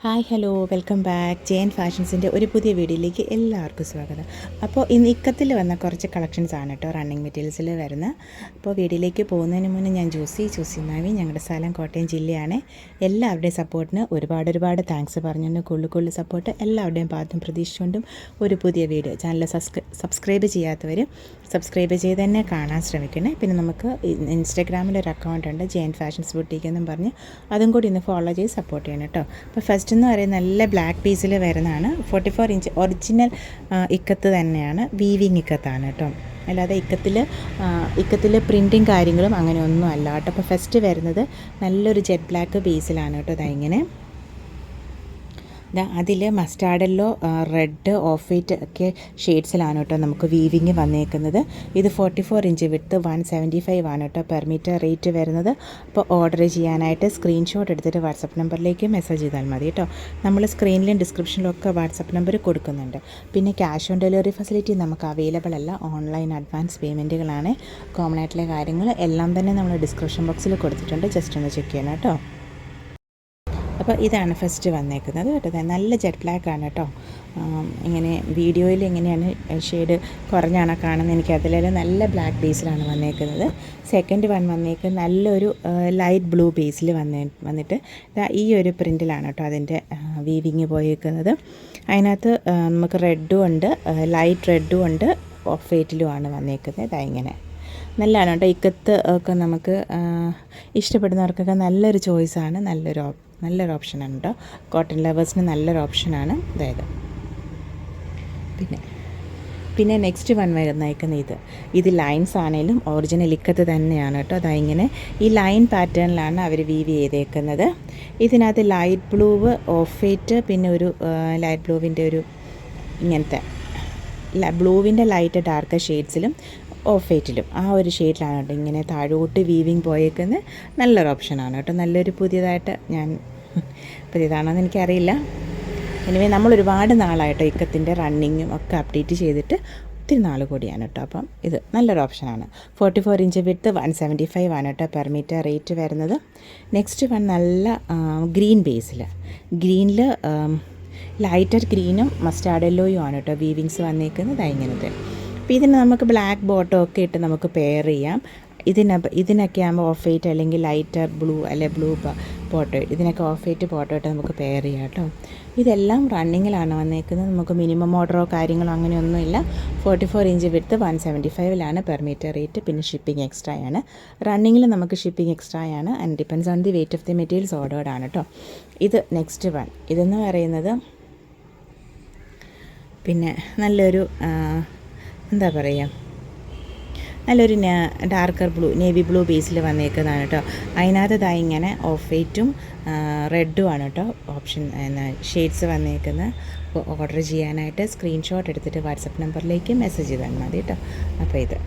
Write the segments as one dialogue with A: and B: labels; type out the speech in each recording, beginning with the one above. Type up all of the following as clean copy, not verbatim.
A: Hi hello welcome back Jain ഫാഷൻസിൻ്റെ ഒരു പുതിയ വീഡിയോയിലേക്ക് എല്ലാവർക്കും സ്വാഗതം. അപ്പോൾ ഇന്ന് ഇക്കത്തിൽ വന്ന കുറച്ച് കളക്ഷൻസ് ആണ് കേട്ടോ റണ്ണിങ് മെറ്റീരിയൽസിൽ വരുന്ന. അപ്പോൾ വീഡിയോയിലേക്ക് പോകുന്നതിന് മുന്നേ ഞാൻ ജൂസി മാവി, ഞങ്ങളുടെ സ്ഥലം കോട്ടയം ജില്ലയാണ്. എല്ലാവരുടെയും സപ്പോർട്ടിന് ഒരുപാട് താങ്ക്സ് പറഞ്ഞു. കൊള്ളു സപ്പോർട്ട് എല്ലാവരുടെയും ഭാഗത്തും പ്രതീക്ഷിച്ചുകൊണ്ടും ഒരു പുതിയ വീഡിയോ ചാനൽ സബ്സ്ക്രൈബ് ചെയ്യാത്തവർ സബ്സ്ക്രൈബ് ചെയ്ത് തന്നെ കാണാൻ ശ്രമിക്കണേ. പിന്നെ നമുക്ക് ഇൻസ്റ്റാഗ്രാമിലൊരു അക്കൗണ്ട് ഉണ്ട്, ജെയിൻ ഫാഷൻസ് ബുട്ടീക്ക് എന്നും പറഞ്ഞ്, അതും കൂടി ഇന്ന് ഫോളോ ചെയ്ത് സപ്പോർട്ട് ചെയ്യണം കേട്ടോ. അപ്പോൾ ഫസ്റ്റ് എന്ന് പറയുന്നത് നല്ല ബ്ലാക്ക് പീസിൽ വരുന്നതാണ്. 44 ഇഞ്ച് ഒറിജിനൽ ഇക്കത്ത് തന്നെയാണ്, വീവിങ് ഇക്കത്താണ് കേട്ടോ. അല്ലാതെ ഇക്കത്തിൽ പ്രിൻറ്റിങ് കാര്യങ്ങളും അങ്ങനെ ഒന്നും അല്ല കേട്ടോ. അപ്പോൾ ഫസ്റ്റ് വരുന്നത് നല്ലൊരു ജെറ്റ് ബ്ലാക്ക് ബേസിലാണ് കേട്ടോ. ഇങ്ങനെ അതിൽ മസ്റ്റാർഡല്ലോ റെഡ് ഓഫ് വൈറ്റ് ഒക്കെ ഷെയ്ഡ്സിലാണ് കേട്ടോ നമുക്ക് വീവിങ് വന്നേക്കുന്നത്. ഇത് 44 ഇഞ്ച് വിഡ്ത്ത് 175 ആണ് കേട്ടോ പെർ മീറ്റർ റേറ്റ് വരുന്നത്. അപ്പോൾ ഓർഡർ ചെയ്യാനായിട്ട് സ്ക്രീൻഷോട്ട് എടുത്തിട്ട് വാട്സപ്പ് നമ്പറിലേക്ക് മെസ്സേജ് ചെയ്താൽ മതി കേട്ടോ. നമ്മൾ സ്ക്രീനിലും ഡിസ്ക്രിപ്ഷനിലും ഒക്കെ വാട്സപ്പ് നമ്പർ കൊടുക്കുന്നുണ്ട്. പിന്നെ ക്യാഷ് ഓൺ ഡെലിവറി ഫെസിലിറ്റി നമുക്ക് അവൈലബിൾ അല്ല, ഓൺലൈൻ അഡ്വാൻസ് പേയ്മെൻറ്റുകളാണ്. കോമൺ ആയിട്ടുള്ള കാര്യങ്ങൾ എല്ലാം തന്നെ നമ്മൾ ഡിസ്ക്രിപ്ഷൻ ബോക്സിൽ കൊടുത്തിട്ടുണ്ട്, ജസ്റ്റ് ഒന്ന് ചെക്ക് ചെയ്യണം കേട്ടോ. അപ്പോൾ ഇതാണ് ഫസ്റ്റ് വന്നേക്കുന്നത് കേട്ടോ. നല്ല ജെറ്റ് ബ്ലാക്ക് ആണ് കേട്ടോ. ഇങ്ങനെ വീഡിയോയിൽ എങ്ങനെയാണ് ഷെയ്ഡ് കുറഞ്ഞാണ് കാണുന്നത് എനിക്കതിലെല്ലാം നല്ല ബ്ലാക്ക് ബേസിലാണ് വന്നേക്കുന്നത്. സെക്കൻഡ് വന്നേക്കുന്നത് നല്ലൊരു ലൈറ്റ് ബ്ലൂ ബേസിൽ വന്നിട്ട് ഈ ഒരു പ്രിൻറ്റിലാണ് കേട്ടോ അതിൻ്റെ വീവിങ് പോയേക്കുന്നത്. അതിനകത്ത് നമുക്ക് റെഡും ഉണ്ട്, ലൈറ്റ് റെഡും ഉണ്ട്, ഓഫ് വൈറ്റിലുമാണ് വന്നേക്കുന്നത്. ഇങ്ങനെ നല്ലതാണ് കേട്ടോ. ഇക്കത്ത് ഒക്കെ നമുക്ക് ഇഷ്ടപ്പെടുന്നവർക്കൊക്കെ നല്ലൊരു ചോയ്സാണ്, നല്ലൊരു ഓപ്ഷനാണ് കേട്ടോ. കോട്ടൺ ലവേഴ്സിന് നല്ലൊരു ഓപ്ഷനാണ്. അതായത് പിന്നെ നെക്സ്റ്റ് വരുന്ന ഇത് ലൈൻസ് ആണെങ്കിലും ഒറിജിനൽ ഇക്കത്ത് തന്നെയാണ് കേട്ടോ. ഇങ്ങനെ ഈ ലൈൻ പാറ്റേണിലാണ് അവർ വീവ് ചെയ്തേക്കുന്നത്. ഇതിനകത്ത് ലൈറ്റ് ബ്ലൂ, ഓഫ് വൈറ്റ്, പിന്നെ ഒരു ലൈറ്റ് ബ്ലൂവിൻ്റെ ഒരു ഇങ്ങനത്തെ ബ്ലൂവിൻ്റെ ലൈറ്റ് ഡാർക്ക് ഷെയ്ഡ്സിലും ഓഫ് വൈറ്റിലും ആ ഒരു ഷെയ്ഡിലാണ് കേട്ടോ ഇങ്ങനെ താഴോട്ട് വീവിങ് പോയേക്കുന്നത്. നല്ലൊരു ഓപ്ഷനാണ് കേട്ടോ. നല്ലൊരു പുതിയതാണെന്ന് എനിക്കറിയില്ല. എനിവേ നമ്മൾ ഒരുപാട് നാളായിട്ടോ ഇക്കത്തിൻ്റെ റണ്ണിങ്ങും ഒക്കെ അപ്ഡേറ്റ് ചെയ്തിട്ട് ഒത്തിരി നാൾ കൂടിയാണ് കേട്ടോ. അപ്പം ഇത് നല്ലൊരു ഓപ്ഷനാണ്. 44 ഇഞ്ച് വിഡ്ത്ത് 175 ആണ് കേട്ടോ പെർ മീറ്റർ റേറ്റ് വരുന്നത്. നെക്സ്റ്റ് നല്ല ഗ്രീൻ ഗ്രീനിൽ ലൈറ്റർ ഗ്രീനും മസ്റ്റാർഡ് യെല്ലോയും ആണ് കേട്ടോ വീവിങ്സ് വന്നേക്കുന്നത്. ഇങ്ങനത്തെ. അപ്പോൾ ഇതിന് നമുക്ക് ബ്ലാക്ക് ബോട്ടം ഒക്കെ ഇട്ട് നമുക്ക് പെയർ ചെയ്യാം. ഇതിനൊക്കെ ആകുമ്പോൾ ഓഫ് വൈറ്റ് അല്ലെങ്കിൽ ലൈറ്റർ ബ്ലൂ അല്ലെ ബ്ലൂ ബോട്ടോ, ഇതിനൊക്കെ ഓഫ് വൈറ്റ് ബോട്ടോ ഇട്ട് നമുക്ക് പെയർ ചെയ്യാം കേട്ടോ. ഇതെല്ലാം റണ്ണിങ്ങിലാണ് വന്നേക്കുന്നത്. നമുക്ക് മിനിമം ഓർഡറോ കാര്യങ്ങളോ അങ്ങനെയൊന്നുമില്ല. 44 inch width 175 per metre rate. പിന്നെ ഷിപ്പിംഗ് എക്സ്ട്രാ ആണ്. റണ്ണിങ്ങിൽ നമുക്ക് ഷിപ്പിംഗ് എക്സ്ട്രാ ആണ് and depends on the weight of the materials ordered ആണ് കേട്ടോ. ഇത് നെക്സ്റ്റ് ഇതെന്ന് പറയുന്നത് പിന്നെ നല്ലൊരു എന്താ പറയുക, നല്ലൊരു ഡാർക്കർ ബ്ലൂ, നേവി ബ്ലൂ ബേസിൽ വന്നേക്കുന്നതാണ് കേട്ടോ. അതിനകത്ത് ഇങ്ങനെ ഓഫ് വൈറ്റും റെഡും ആണ് കേട്ടോ ഓപ്ഷൻ ഷെയ്ഡ്സ് വന്നേക്കുന്നത്. അപ്പോൾ ഓർഡർ ചെയ്യാനായിട്ട് സ്ക്രീൻഷോട്ട് എടുത്തിട്ട് വാട്സപ്പ് നമ്പറിലേക്ക് മെസ്സേജ് ചെയ്താൽ മതി കേട്ടോ. അപ്പോൾ ഇത്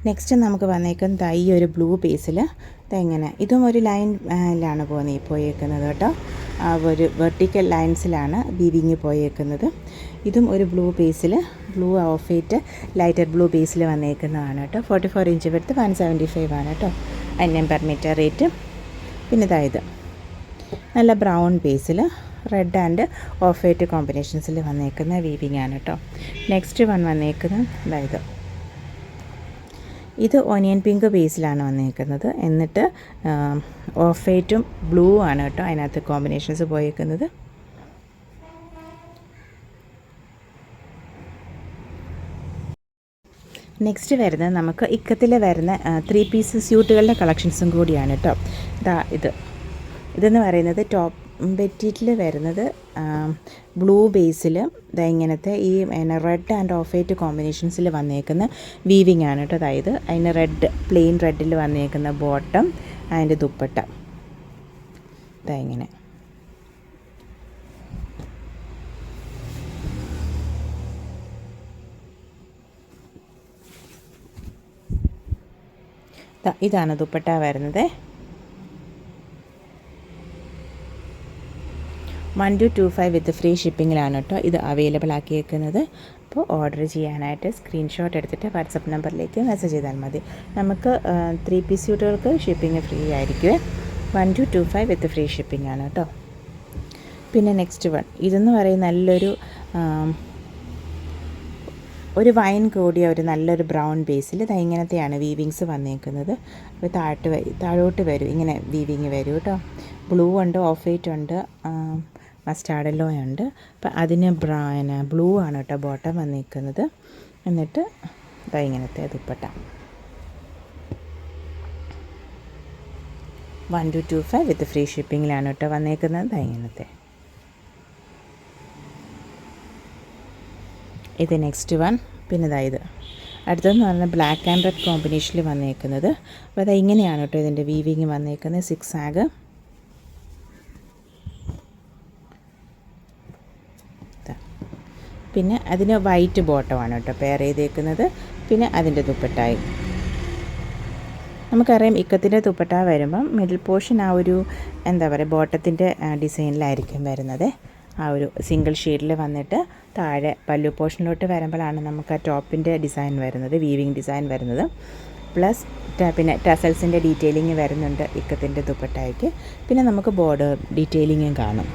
A: നെക്സ്റ്റ് നമുക്ക് വന്നേക്കുന്നത് ഈ ഒരു ബ്ലൂ ബേസിൽ ഇതെങ്ങനെ, ഇതും ഒരു ലൈനിലാണ് പോയേക്കുന്നത് കേട്ടോ. ഒരു വെർട്ടിക്കൽ ലൈൻസിലാണ് വീവിങ് പോയേക്കുന്നത്. ഇതും ഒരു ബ്ലൂ ബേസിൽ, blue off white lighter blue ബേസിൽ വന്നേക്കുന്നതാണ് കേട്ടോ. 44 ഇഞ്ച് വിഡ്ത്ത് 175 ആണ് കേട്ടോ അതിന് പെർ മീറ്റർ റേറ്റ്. പിന്നെ ഇത് നല്ല ബ്രൗൺ ബേസിൽ റെഡ് ആൻഡ് ഓഫ് വൈറ്റ് കോമ്പിനേഷൻസിൽ വന്നേക്കുന്ന വീവിങ് ആണ് കേട്ടോ. നെക്സ്റ്റ് വന്നേക്കുന്നത് ഇത് ഓനിയൻ പിങ്ക് ബേസിലാണ് വന്നേക്കുന്നത്. എന്നിട്ട് ഓഫ് വൈറ്റും ബ്ലൂ ആണ് കേട്ടോ അതിനകത്ത് കോമ്പിനേഷൻസ് പോയേക്കുന്നത്. നെക്സ്റ്റ് വരുന്നത് നമുക്ക് ഇക്കത്തിൽ വരുന്ന 3 പീസ് സ്യൂട്ടുകളുടെ കളക്ഷൻസും കൂടിയാണ് കേട്ടോ. ഇതെന്ന് പറയുന്നത് ടോപ്പ് ബെഡ്ഷീറ്റിൽ വരുന്നത് ബ്ലൂ ബേസിൽ ഇങ്ങനത്തെ ഈ റെഡ് ആൻഡ് ഓഫ് വൈറ്റ് കോമ്പിനേഷൻസിൽ വന്നേക്കുന്ന വീവിങ് ആണ് കേട്ടോ. അതായത് അതിന് പ്ലെയിൻ റെഡിൽ വന്നേക്കുന്ന ബോട്ടം അതിൻ്റെ ദുപ്പട്ട ഇങ്ങനെ. ഇതാണ് ദുപ്പട്ട വരുന്നത്. 1225 വിത്ത് ഫ്രീ ഷിപ്പിങ്ങിലാണ് കേട്ടോ ഇത് അവൈലബിൾ ആക്കിയേക്കുന്നത്. അപ്പോൾ ഓർഡർ ചെയ്യാനായിട്ട് സ്ക്രീൻഷോട്ട് എടുത്തിട്ട് വാട്സപ്പ് നമ്പറിലേക്ക് മെസ്സേജ് ചെയ്താൽ മതി. നമുക്ക് 3 പീസ് സ്യൂട്ടുകൾക്ക് ഷിപ്പിംഗ് ഫ്രീ ആയിരിക്കും. 1225 വിത്ത് ഫ്രീ ഷിപ്പിംഗ് ആണ് കേട്ടോ. പിന്നെ നെക്സ്റ്റ് വൺ ഇതെന്ന് പറയുന്ന നല്ലൊരു ഒരു വൈൻ കൂടിയ ഒരു നല്ലൊരു ബ്രൗൺ ബേസിൽ ഇത് ഇങ്ങനത്തെയാണ് വീവിങ്സ് വന്നേക്കുന്നത്. അപ്പോൾ താഴോട്ട് വരും, ഇങ്ങനെ വീവിങ് വരും കേട്ടോ. ബ്ലൂ ഉണ്ട്, ഓഫ് വൈറ്റ് ഉണ്ട്, മസ്റ്റാർഡ് യെല്ലോ ഉണ്ട്. അപ്പം അതിന് ബ്ലൂ ആണ് കേട്ടോ ബോട്ടം വന്നേക്കുന്നത്. എന്നിട്ട് ഇങ്ങനത്തെ ദുപ്പട്ട 1225 വിത്ത് ഫ്രീ ഷിപ്പിങ്ങിലാണ് കേട്ടോ വന്നേക്കുന്നത്. ഇങ്ങനത്തെ ഇത് നെക്സ്റ്റ് വൺ. പിന്നെ ഇത് അടുത്തതെന്ന് പറഞ്ഞാൽ ബ്ലാക്ക് ആൻഡ് റെഡ് കോമ്പിനേഷനിൽ വന്നേക്കുന്നത്. അപ്പോൾ ഇങ്ങനെയാണ് കേട്ടോ ഇതിൻ്റെ വീവിങ് വന്നേക്കുന്നത്. 6 ആഗ്. പിന്നെ അതിന് വൈറ്റ് ബോട്ടമാണ് കേട്ടോ പെയർ ചെയ്തേക്കുന്നത്. പിന്നെ അതിൻ്റെ ദുപ്പട്ടായി നമുക്കറിയാം ഇക്കത്തിൻ്റെ ദുപ്പട്ട വരുമ്പം മിഡിൽ പോർഷൻ ആ ഒരു എന്താ പറയുക ബോട്ടത്തിൻ്റെ ഡിസൈനിലായിരിക്കും വരുന്നത്. ആ ഒരു സിംഗിൾ ഷെയ്ഡിൽ വന്നിട്ട് താഴെ പല്ലു പോർഷനിലോട്ട് വരുമ്പോഴാണ് നമുക്ക് ആ ടോപ്പിൻ്റെ ഡിസൈൻ വരുന്നത്, വീവിങ് ഡിസൈൻ വരുന്നത്. പ്ലസ് പിന്നെ ടസൽസിൻ്റെ ഡീറ്റെയിലിങ് വരുന്നുണ്ട് ഇക്കത്തിൻ്റെ ദുപ്പട്ടയ്ക്ക്. പിന്നെ നമുക്ക് ബോർഡർ ഡീറ്റെയിലിങ്ങും കാണും.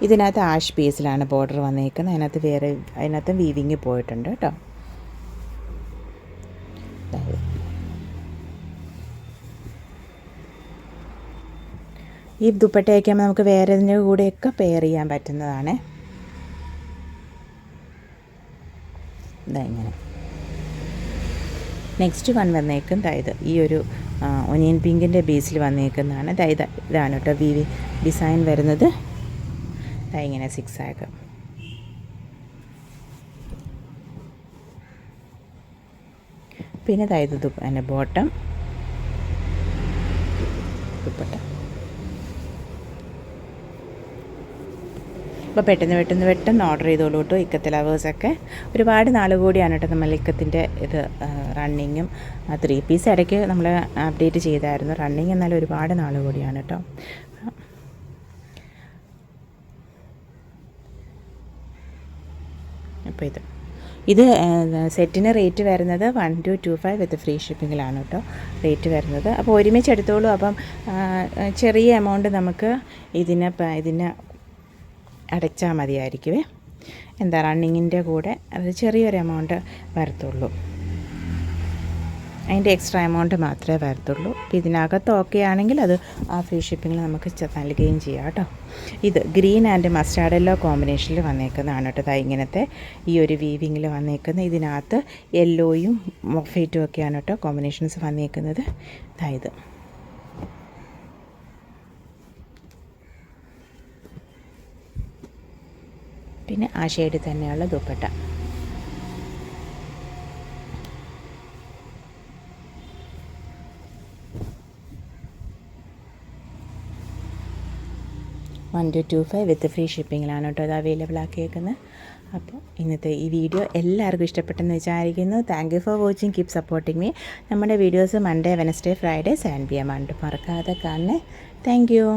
A: ഇതിനകത്ത് ആഷ് പീസിലാണ് ബോർഡർ വന്നേക്കുന്നത്. അതിനകത്ത് വീവിങ് പോയിട്ടുണ്ട് കേട്ടോ. ഈ ദുപ്പട്ടയൊക്കെ നമുക്ക് വേറെ ഇതിൻ്റെ കൂടെയൊക്കെ പെയർ ചെയ്യാൻ പറ്റുന്നതാണ്. ഇങ്ങനെ നെക്സ്റ്റ് വൺ വന്നേക്കും ഇത് ഈ ഒരു ഒനിയൻ പിങ്കിൻ്റെ ബേസിൽ വന്നേക്കുന്നതാണ്. ഇതാണ് കേട്ടോ ഡിസൈൻ വരുന്നത്. ഇങ്ങനെ 6 ആഗ്. പിന്നെ പിന്നെ ബോട്ടം ദുപ്പട്ട. അപ്പോൾ പെട്ടെന്ന് ഓർഡർ ചെയ്തോളൂ കേട്ടോ. ഇക്കത്ത് ലവേഴ്സൊക്കെ ഒരുപാട് നാൾ കൂടിയാണ് കേട്ടോ നമ്മൾ ഇക്കത്തിൻ്റെ ഇത് റണ്ണിങ്ങും 3 പീസ് ഇടയ്ക്ക് നമ്മൾ അപ്ഡേറ്റ് ചെയ്തായിരുന്നു. റണ്ണിങ് എന്നാലും ഒരുപാട് നാൾ കൂടിയാണ് കേട്ടോ. അപ്പോൾ ഇത് സെറ്റിന് റേറ്റ് വരുന്നത് 1225 വിത്ത് ഫ്രീ ഷിപ്പിങ്ങിലാണ് കേട്ടോ റേറ്റ് വരുന്നത്. അപ്പോൾ ഒരുമിച്ച് എടുത്തോളൂ. അപ്പം ചെറിയ എമൗണ്ട് നമുക്ക് ഇതിന് അടച്ചാൽ മതിയായിരിക്കുമേ. റണ്ണിങ്ങിൻ്റെ കൂടെ അത് ചെറിയൊരു എമൗണ്ട് വരത്തുള്ളൂ. അതിൻ്റെ എക്സ്ട്രാ എമൗണ്ട് മാത്രമേ വരത്തുള്ളൂ. ഇതിനകത്ത് ഓക്കെ ആണെങ്കിൽ അത് ആ ഫ്രീ ഷിപ്പിങ്ങിൽ നമുക്ക് നൽകുകയും ചെയ്യാം കേട്ടോ. ഇത് ഗ്രീൻ ആൻഡ് മസ്റ്റാർഡ് യെല്ലോ കോമ്പിനേഷനിൽ വന്നേക്കുന്നതാണ് കേട്ടോ. ഇങ്ങനത്തെ ഈ ഒരു വീവിങ്ങിൽ വന്നേക്കുന്നത്. ഇതിനകത്ത് യെല്ലോയും വൈറ്റും ഒക്കെയാണ് കേട്ടോ കോമ്പിനേഷൻസ് വന്നേക്കുന്നത്. ഇത് പിന്നെ ആ ഷെയ്ഡിൽ തന്നെയുള്ള ദുപ്പട്ട. $1225 വിത്ത് ഫ്രീ ഷിപ്പിങ്ങിലാണ് കേട്ടോ അത് അവൈലബിൾ ആക്കിയേക്കുന്നത്. അപ്പോൾ ഇന്നത്തെ ഈ വീഡിയോ എല്ലാവർക്കും ഇഷ്ടപ്പെട്ടെന്ന് വിചാരിക്കുന്നു. Thank you for watching. Keep supporting me. നമ്മുടെ videos Monday, Wednesday, Friday 7 PM മറക്കാതെ കാണണേ. Thank U.